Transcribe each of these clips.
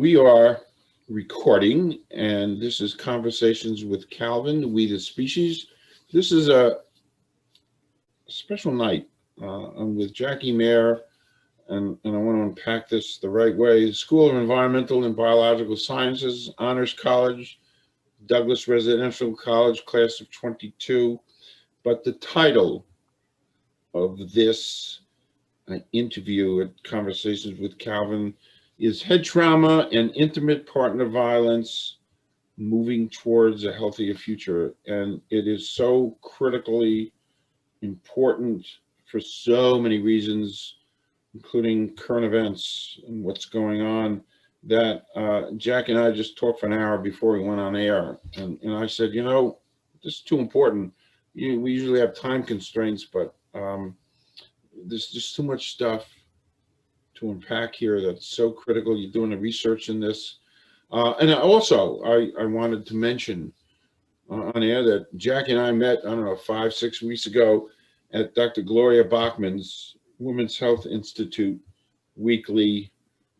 We are recording, and this is Conversations with Calvin, We the Species. This is a special night. I'm with Jackie Mehr, and I want to unpack this the right way. School of Environmental and Biological Sciences, Honors College, Douglas Residential College, class of 22. But the title of this interview at Conversations with Calvin is Head Trauma and Intimate Partner Violence, Moving Towards a Healthier Future. And it is so critically important for so many reasons, including current events and what's going on, that Jack and I just talked for an hour before we went on air. And I said, you know, this is too important. We usually have time constraints, but there's just too much stuff to unpack here that's so critical. You're doing the research in this. And also, I wanted to mention on air that Jack and I met, I don't know, 5-6 weeks ago at Dr. Gloria Bachman's Women's Health Institute weekly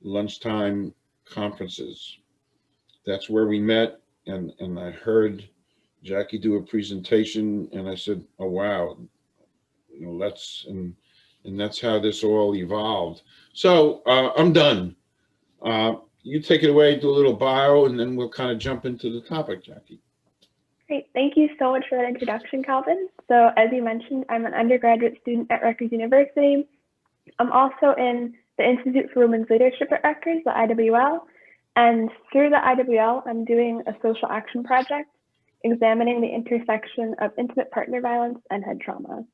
lunchtime conferences. That's where we met, and I heard Jackie do a presentation, and I said, oh, wow, you know, and that's how this all evolved. So I'm done. You take it away, do a little bio, and then we'll kind of jump into the topic, Jackie. Great. Thank you so much for that introduction, Calvin. So as you mentioned, I'm an undergraduate student at Rutgers University. I'm also in the Institute for Women's Leadership at Rutgers, the IWL. And through the IWL, I'm doing a social action project examining the intersection of intimate partner violence and head trauma.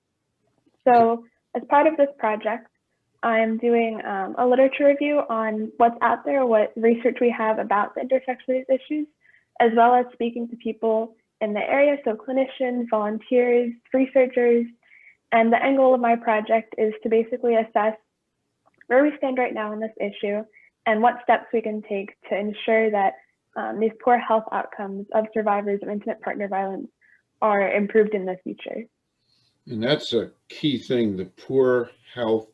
So as part of this project, I'm doing a literature review on what's out there, what research we have about the intersection of these issues, as well as speaking to people in the area, so clinicians, volunteers, researchers. And the end goal of my project is to basically assess where we stand right now in this issue and what steps we can take to ensure that these poor health outcomes of survivors of intimate partner violence are improved in the future. And that's a key thing, the poor health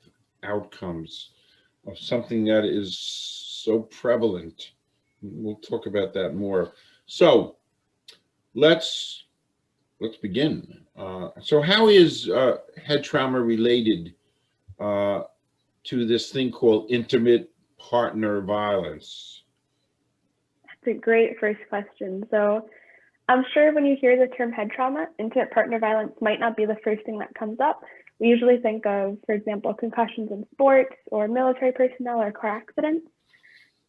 outcomes of something that is so prevalent. We'll talk about that more. So let's begin. So how is head trauma related to this thing called intimate partner violence? That's a great first question. So I'm sure when you hear the term head trauma, intimate partner violence might not be the first thing that comes up. We usually think of, for example, concussions in sports or military personnel or car accidents.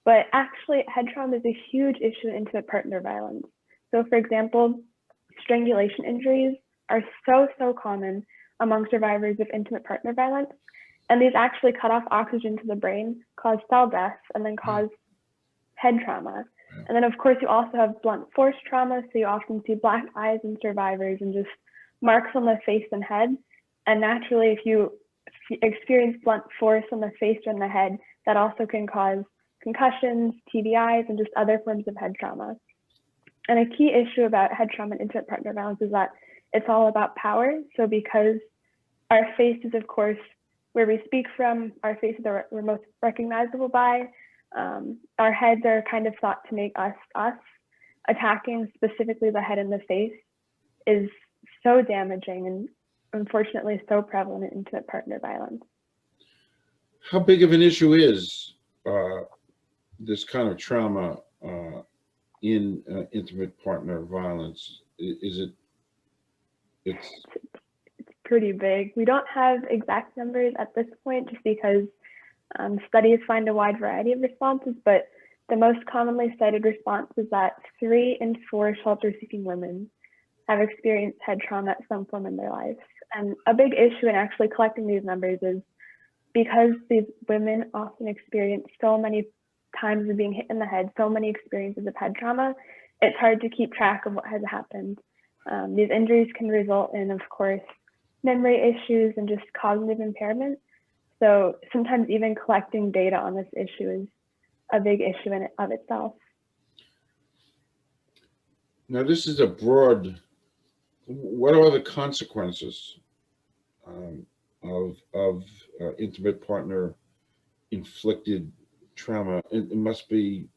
But actually, head trauma is a huge issue in intimate partner violence. So for example, strangulation injuries are so common among survivors of intimate partner violence. And these actually cut off oxygen to the brain, cause cell death, and then cause head trauma. And then of course you also have blunt force trauma. So you often see black eyes in survivors and just marks on the face and head. And naturally, if you experience blunt force on the face or in the head, that also can cause concussions, TBIs, and just other forms of head trauma. And a key issue about head trauma and intimate partner violence is that it's all about power. So because our face is, of course, where we speak from, our faces are we're most recognizable by, our heads are kind of thought to make us, attacking specifically the head and the face is so damaging and unfortunately so prevalent in intimate partner violence. How big of an issue is this kind of trauma in intimate partner violence? It's pretty big. We don't have exact numbers at this point just because studies find a wide variety of responses, but the most commonly cited response is that 3 in 4 shelter-seeking women have experienced head trauma at some form in their lives. And a big issue in actually collecting these numbers is because these women often experience so many times of being hit in the head, so many experiences of head trauma, it's hard to keep track of what has happened. These injuries can result in, of course, memory issues and just cognitive impairment. So sometimes even collecting data on this issue is a big issue in it of itself. Now, this is a broad, what are the consequences of intimate partner inflicted trauma? It must be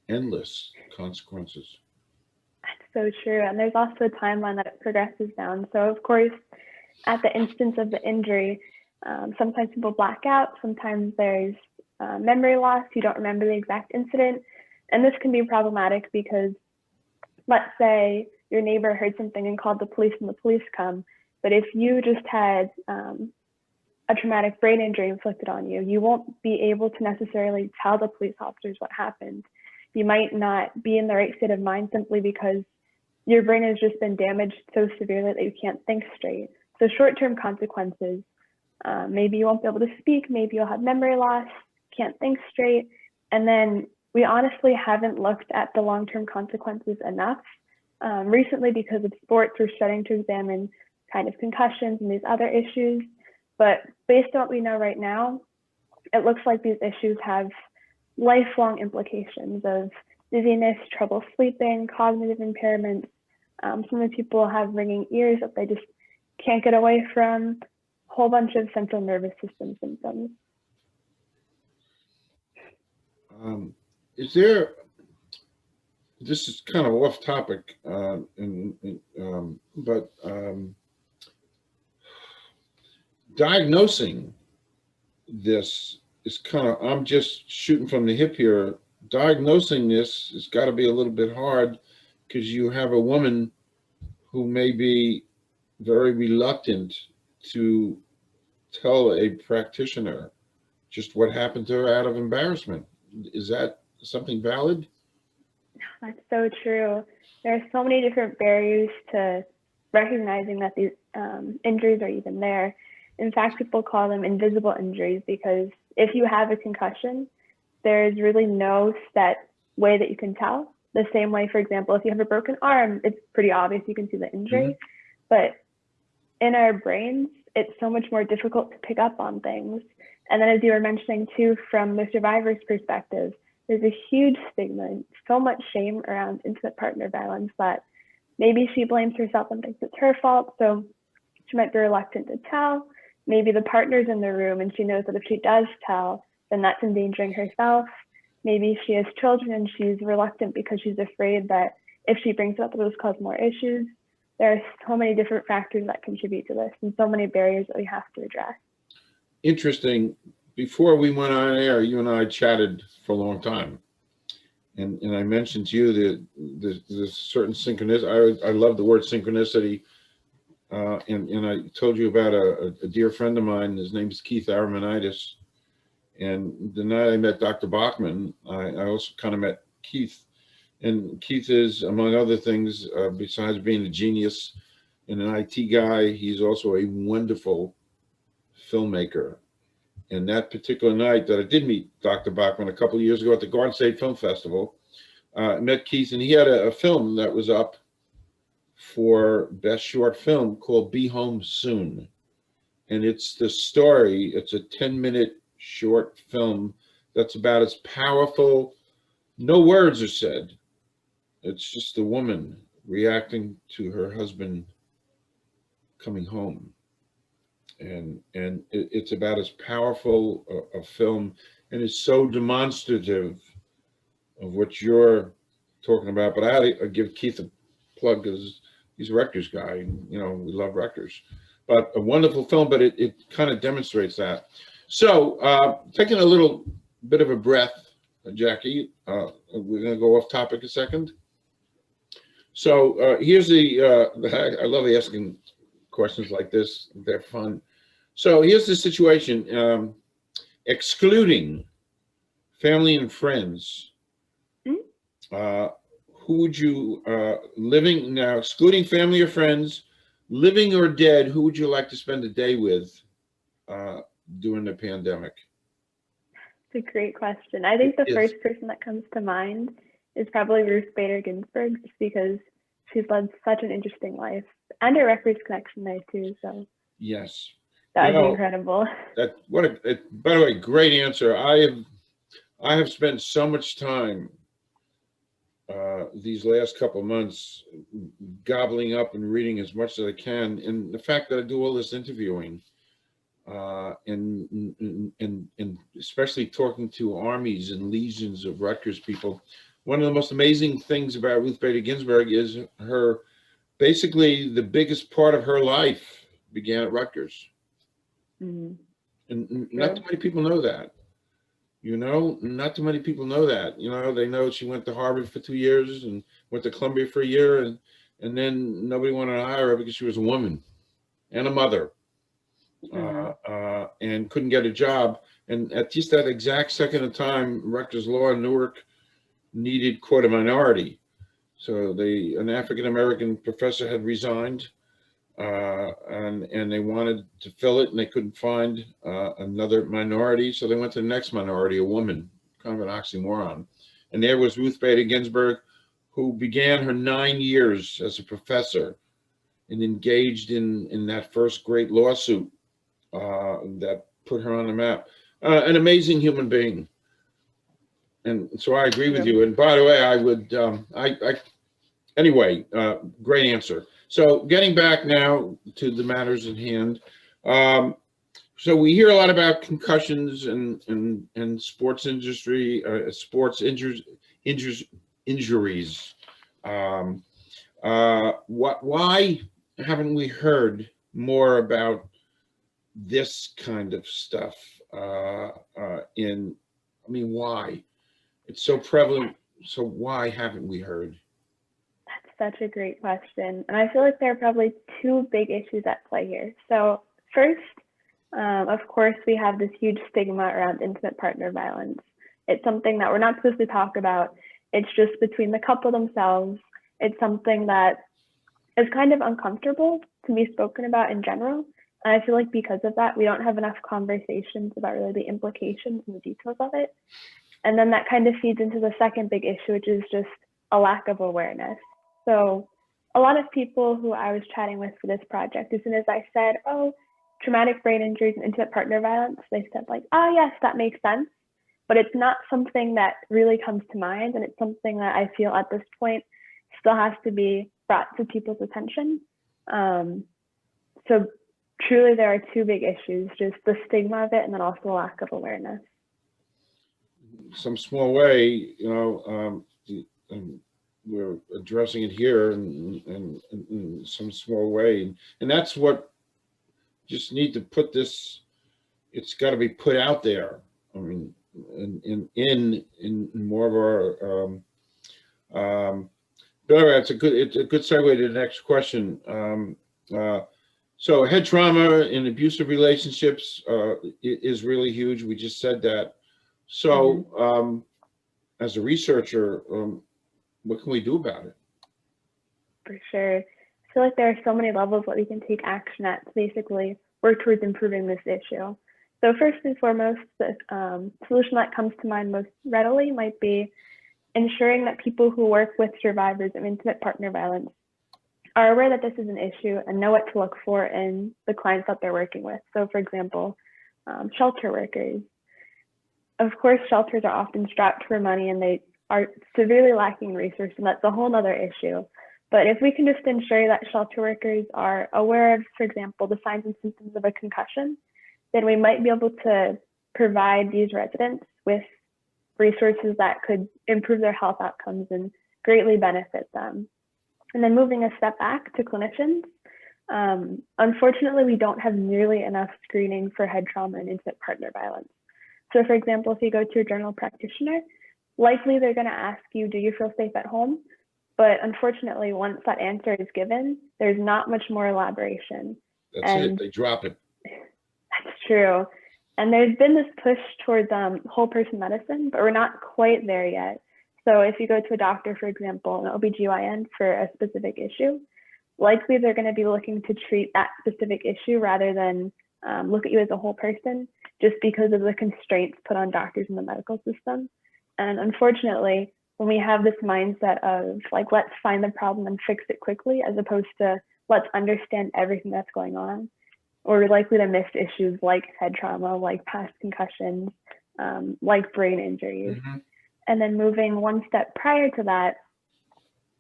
endless consequences. That's so true. And there's also a timeline that it progresses down. So, of course, at the instance of the injury, sometimes people black out. Sometimes there's memory loss. You don't remember the exact incident. And this can be problematic because, let's say your neighbor heard something and called the police and the police come. But if you just had a traumatic brain injury inflicted on you, you won't be able to necessarily tell the police officers what happened. You might not be in the right state of mind simply because your brain has just been damaged so severely that you can't think straight. So short-term consequences, maybe you won't be able to speak, maybe you'll have memory loss, can't think straight. And then we honestly haven't looked at the long-term consequences enough. Recently, because of sports, we're starting to examine kind of concussions and these other issues. But based on what we know right now, it looks like these issues have lifelong implications of dizziness, trouble sleeping, cognitive impairments. Some of the people have ringing ears that they just can't get away from, a whole bunch of central nervous system symptoms. Is there, this is kind of off topic, but diagnosing this is kind of, I'm just shooting from the hip here. Diagnosing this has got to be a little bit hard because you have a woman who may be very reluctant to tell a practitioner just what happened to her out of embarrassment. Is that something valid? That's so true. There are so many different barriers to recognizing that these injuries are even there. In fact, people call them invisible injuries because if you have a concussion, there's really no set way that you can tell. The same way, for example, if you have a broken arm, it's pretty obvious you can see the injury. Mm-hmm. But in our brains, it's so much more difficult to pick up on things. And then as you were mentioning too, from the survivor's perspective, there's a huge stigma, so much shame around intimate partner violence that maybe she blames herself and thinks it's her fault. So she might be reluctant to tell. Maybe the partner's in the room and she knows that if she does tell, then that's endangering herself. Maybe she has children and she's reluctant because she's afraid that if she brings it up, it'll just cause more issues. There are so many different factors that contribute to this and so many barriers that we have to address. Interesting. Before we went on air, you and I chatted for a long time. And I mentioned to you that there's certain synchronicity. I love the word synchronicity. And I told you about a dear friend of mine. His name is Keith Aramonitis. And the night I met Dr. Bachman, I also kind of met Keith. And Keith is, among other things, besides being a genius and an IT guy, he's also a wonderful filmmaker. And that particular night that I did meet Dr. Bachman a couple of years ago at the Garden State Film Festival, I met Keith, and he had a film that was up for Best Short Film called Be Home Soon. And it's the story, it's a 10-minute short film that's about as powerful. No words are said. It's just a woman reacting to her husband coming home. And it's about as powerful a film, and it's so demonstrative of what you're talking about. But I had to give Keith a plug because he's a Rutgers guy. You know, we love Rutgers. But a wonderful film, but it kind of demonstrates that. So taking a little bit of a breath, Jackie, we're going to go off topic a second. So here's I love asking questions like this. They're fun. So here's the situation. Excluding family and friends, who would you, living now, excluding family or friends, living or dead, who would you like to spend a day with during the pandemic? It's a great question. I think the first person that comes to mind is probably Ruth Bader Ginsburg, just because she's led such an interesting life, and a Rutgers connection there too. So yes, that would be incredible. By the way, great answer. I have spent so much time these last couple of months gobbling up and reading as much as I can, and the fact that I do all this interviewing and especially talking to armies and legions of Rutgers people, one of the most amazing things about Ruth Bader Ginsburg is her, basically the biggest part of her life began at Rutgers. Mm-hmm. And not too many people know that. Not too many people know that. They know she went to Harvard for 2 years and went to Columbia for a year, and then nobody wanted to hire her because she was a woman and a mother, and couldn't get a job. And at just that exact second of time, Rutgers Law in Newark needed, quote, a minority. So an African-American professor had resigned, and they wanted to fill it, and they couldn't find another minority. So they went to the next minority, a woman, kind of an oxymoron. And there was Ruth Bader Ginsburg, who began her 9 years as a professor and engaged in that first great lawsuit that put her on the map. An amazing human being. And so I agree with you. And by the way, I would, anyway, great answer. So getting back now to the matters at hand. So we hear a lot about concussions and sports industry, sports injuries. Why haven't we heard more about this kind of stuff? Why? It's so prevalent. So why haven't we heard? That's such a great question. And I feel like there are probably two big issues at play here. So first, of course, we have this huge stigma around intimate partner violence. It's something that we're not supposed to talk about. It's just between the couple themselves. It's something that is kind of uncomfortable to be spoken about in general. And I feel like because of that, we don't have enough conversations about really the implications and the details of it. And then that kind of feeds into the second big issue, which is just a lack of awareness. So a lot of people who I was chatting with for this project, as soon as I said, oh, traumatic brain injuries and intimate partner violence, they said like, oh yes, that makes sense. But it's not something that really comes to mind. And it's something that I feel at this point still has to be brought to people's attention. So truly there are two big issues, just the stigma of it and then also a lack of awareness. Some small way, we're addressing it here in some small way. And that's what just need to put this, it's got to be put out there. I mean, in more of our, but anyway, it's a good segue to the next question. So head trauma in abusive relationships is really huge. We just said that. So as a researcher, what can we do about it? For sure. I feel like there are so many levels that we can take action at to basically work towards improving this issue. So first and foremost, the solution that comes to mind most readily might be ensuring that people who work with survivors of intimate partner violence are aware that this is an issue and know what to look for in the clients that they're working with. So for example, shelter workers. Of course, shelters are often strapped for money and they are severely lacking resources, and that's a whole other issue. But if we can just ensure that shelter workers are aware of, for example, the signs and symptoms of a concussion, then we might be able to provide these residents with resources that could improve their health outcomes and greatly benefit them. And then moving a step back to clinicians, unfortunately, we don't have nearly enough screening for head trauma and intimate partner violence. So for example, if you go to a general practitioner, likely they're going to ask you, do you feel safe at home? But unfortunately, once that answer is given, there's not much more elaboration. That's it, they drop it. That's true. And there's been this push towards whole person medicine, but we're not quite there yet. So if you go to a doctor, for example, an OBGYN for a specific issue, likely they're going to be looking to treat that specific issue rather than look at you as a whole person, just because of the constraints put on doctors in the medical system. And unfortunately, when we have this mindset of like, let's find the problem and fix it quickly, as opposed to let's understand everything that's going on, we're likely to miss issues like head trauma, like past concussions, like brain injuries. Mm-hmm. And then moving one step prior to that,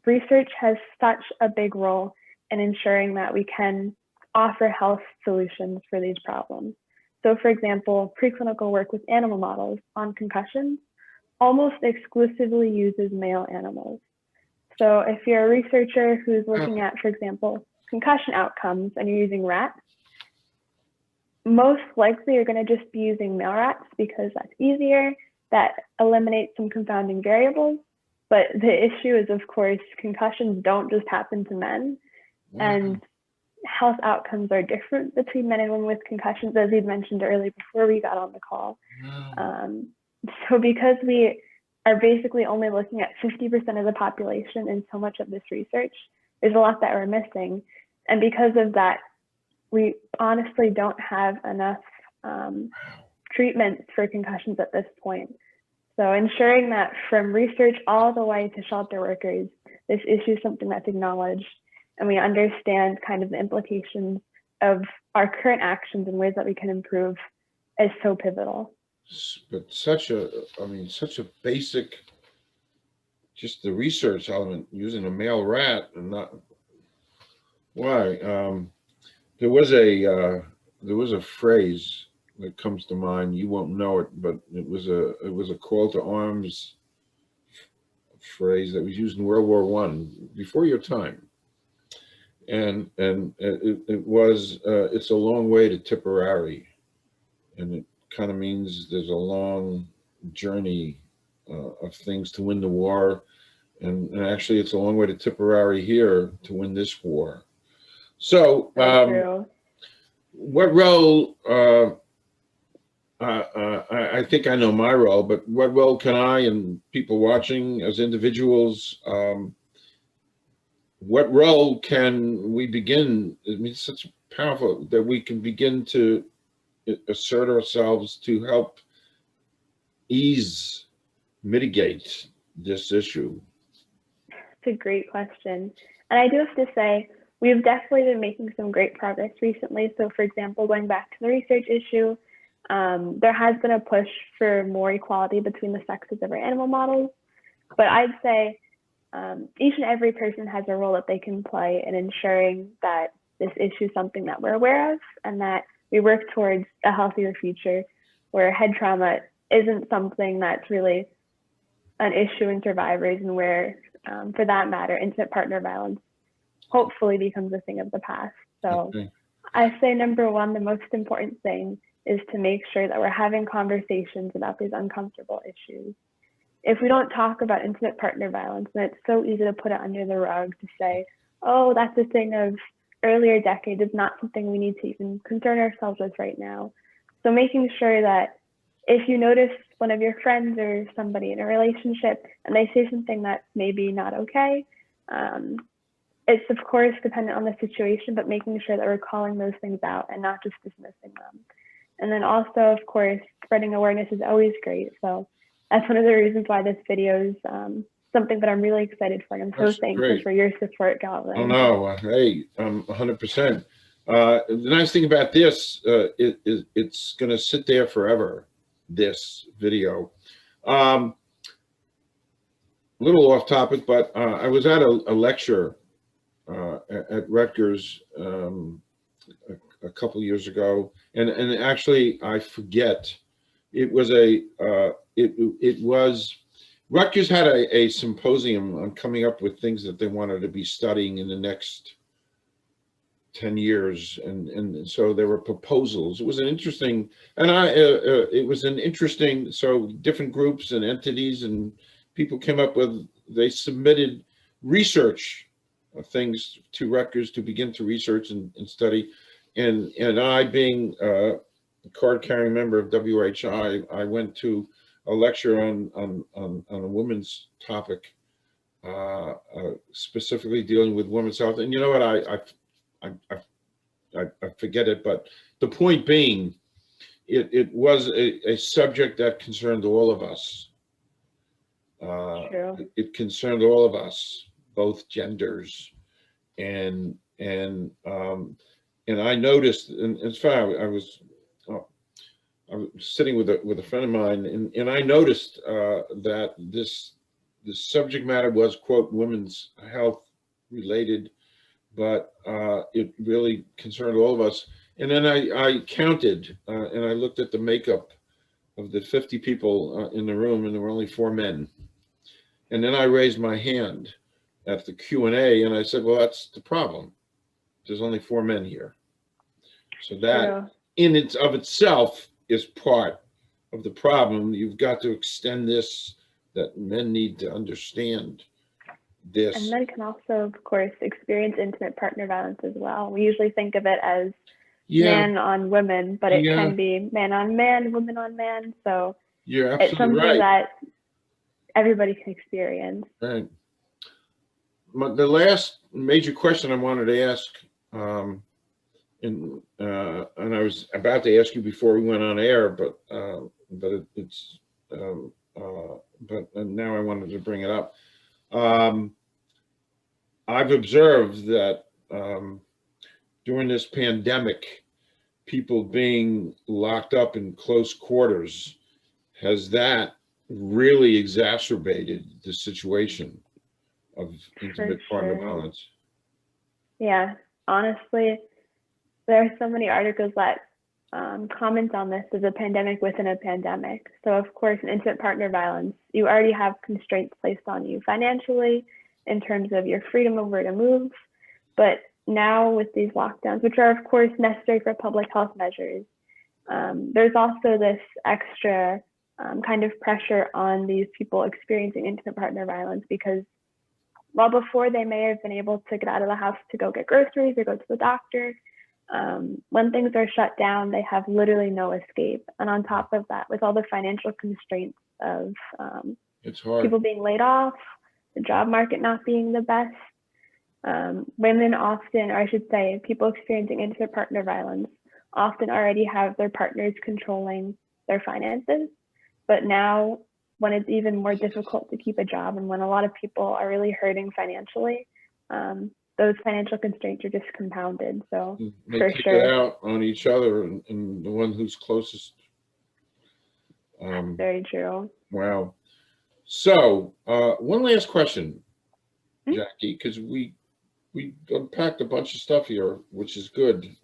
research has such a big role in ensuring that we can offer health solutions for these problems. So for example, preclinical work with animal models on concussions almost exclusively uses male animals. So if you're a researcher who's looking at, for example, concussion outcomes and you're using rats, most likely you're going to just be using male rats because that's easier. That eliminates some confounding variables. But the issue is, of course, concussions don't just happen to men. And health outcomes are different between men and women with concussions, as you'd mentioned earlier before we got on the call. So because we are basically only looking at 50% of the population in so much of this research, there's a lot that we're missing. And because of that, we honestly don't have enough treatments for concussions at this point. So ensuring that from research all the way to shelter workers, this issue is something that's acknowledged and we understand kind of the implications of our current actions and ways that we can improve is so pivotal. But such a basic, just the research element, using a male rat and not, why? There was a phrase that comes to mind. You won't know it, but it was a call to arms phrase that was used in World War I, before your time. And it was it's a long way to Tipperary, and it kind of means there's a long journey of things to win the war, and actually it's a long way to Tipperary here to win this war. So what role, I think I know my role, but what role can I and people watching as individuals, what role can we begin? I mean, it's such powerful that we can begin to assert ourselves to help mitigate this issue. It's a great question. And I do have to say, we've definitely been making some great progress recently. So for example, going back to the research issue, there has been a push for more equality between the sexes of our animal models. But I'd say each and every person has a role that they can play in ensuring that this issue is something that we're aware of and that we work towards a healthier future where head trauma isn't something that's really an issue in survivors and where, for that matter, intimate partner violence hopefully becomes a thing of the past. So I say number one, the most important thing is to make sure that we're having conversations about these uncomfortable issues. If we don't talk about intimate partner violence, then it's so easy to put it under the rug to say, oh, that's a thing of earlier decades. It's not something we need to even concern ourselves with right now. So making sure that if you notice one of your friends or somebody in a relationship and they say something that's maybe not okay, it's of course dependent on the situation, but making sure that we're calling those things out and not just dismissing them. And then also, of course, spreading awareness is always great. So that's one of the reasons why this video is something that I'm really excited for. And I'm so thankful for your support, Calvin. Oh, no, hey, 100%. The nice thing about this is it's going to sit there forever, this video. A little off topic, but I was at a lecture at Rutgers a couple of years ago, and actually I forget, it was Rutgers had a symposium on coming up with things that they wanted to be studying in the next 10 years, and so there were proposals. It was an interesting, so different groups and entities and people came up with, they submitted research things to Rutgers to begin to research and study. And I, being a card-carrying member of WHI, I went to a lecture on a women's topic, specifically dealing with women's health. And you know what, I forget it, but the point being, it was a subject that concerned all of us. It concerned all of us, both genders, and I noticed, and it's funny, I was sitting with a friend of mine, and I noticed that this subject matter was, quote, women's health related, but it really concerned all of us. And then I counted and I looked at the makeup of the 50 people in the room, and there were only 4 men. And then I raised my hand at the Q&A, and I said, well, that's the problem. There's only 4 men here. So that True. in its of itself is part of the problem. You've got to extend this, that men need to understand this. And men can also, of course, experience intimate partner violence as well. We usually think of it as man on women, but it can be man on man, woman on man. So you're it's absolutely something right. that everybody can experience. Right. The last major question I wanted to ask, and I was about to ask you before we went on air, but now I wanted to bring it up. I've observed that during this pandemic, people being locked up in close quarters, has that really exacerbated the situation of intimate partner violence? Yeah, honestly, there are so many articles that comment on this as a pandemic within a pandemic. So of course, in intimate partner violence, you already have constraints placed on you financially in terms of your freedom of where to move. But now with these lockdowns, which are of course necessary for public health measures, there's also this extra kind of pressure on these people experiencing intimate partner violence, because while before they may have been able to get out of the house to go get groceries or go to the doctor, when things are shut down, they have literally no escape. And on top of that, with all the financial constraints of it's hard. People being laid off, the job market not being the best, women often, or I should say, people experiencing intimate partner violence often already have their partners controlling their finances. But now, when it's even more difficult to keep a job and when a lot of people are really hurting financially, those financial constraints are just compounded. So they for take sure, it out on each other and the one who's closest. Very true. Wow. So one last question, Jackie, because we unpacked a bunch of stuff here, which is good.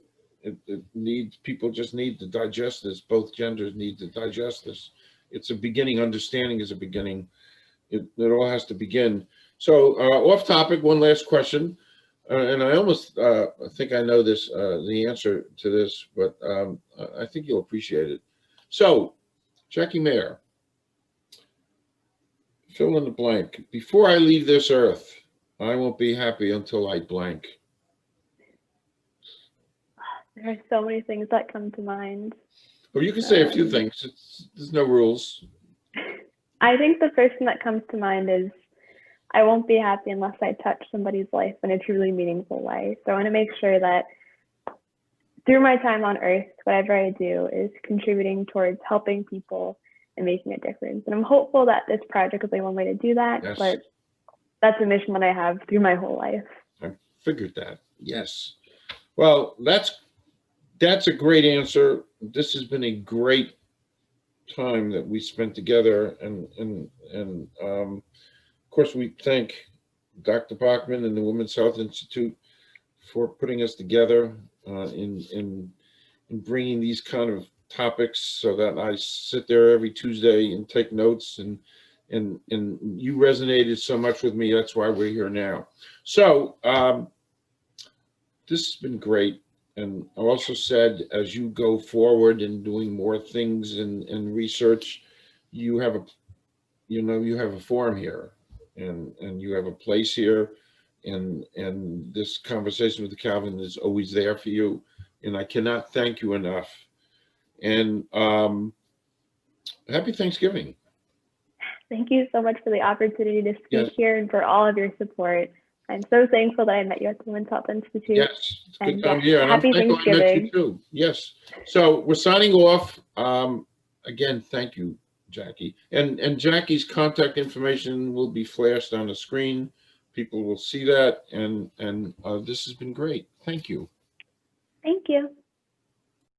It needs, people just need to digest this. Both genders need to digest this. It's a beginning. Understanding is a beginning. It all has to begin. So off topic, one last question. And I almost think I know this, the answer to this, but I think you'll appreciate it. So, Jackie Mehr, fill in the blank. Before I leave this earth, I won't be happy until I blank. There are so many things that come to mind. Well, you can say a few things. There's no rules. I think the first thing that comes to mind is I won't be happy unless I touch somebody's life in a truly meaningful way. So I want to make sure that through my time on Earth, whatever I do is contributing towards helping people and making a difference. And I'm hopeful that this project will be one way to do that. Yes. But that's a mission that I have through my whole life. I figured that. Yes. Well, that's a great answer. This has been a great time that we spent together, and of course we thank Dr. Bachman and the Women's Health Institute for putting us together in bringing these kind of topics, so that I sit there every Tuesday and take notes, and you resonated so much with me. That's why we're here now. So this has been great. And I also said, as you go forward in doing more things and research, you have a forum here, and you have a place here, and this conversation with Calvin is always there for you, and I cannot thank you enough. And happy Thanksgiving. Thank you so much for the opportunity to speak here and for all of your support. I'm so thankful that I met you at the Women's Health Institute. Yes, it's a good time here. And happy I'm thankful I met you too. Yes. So we're signing off. Again, thank you, Jackie. And Jackie's contact information will be flashed on the screen. People will see that. And this has been great. Thank you. Thank you.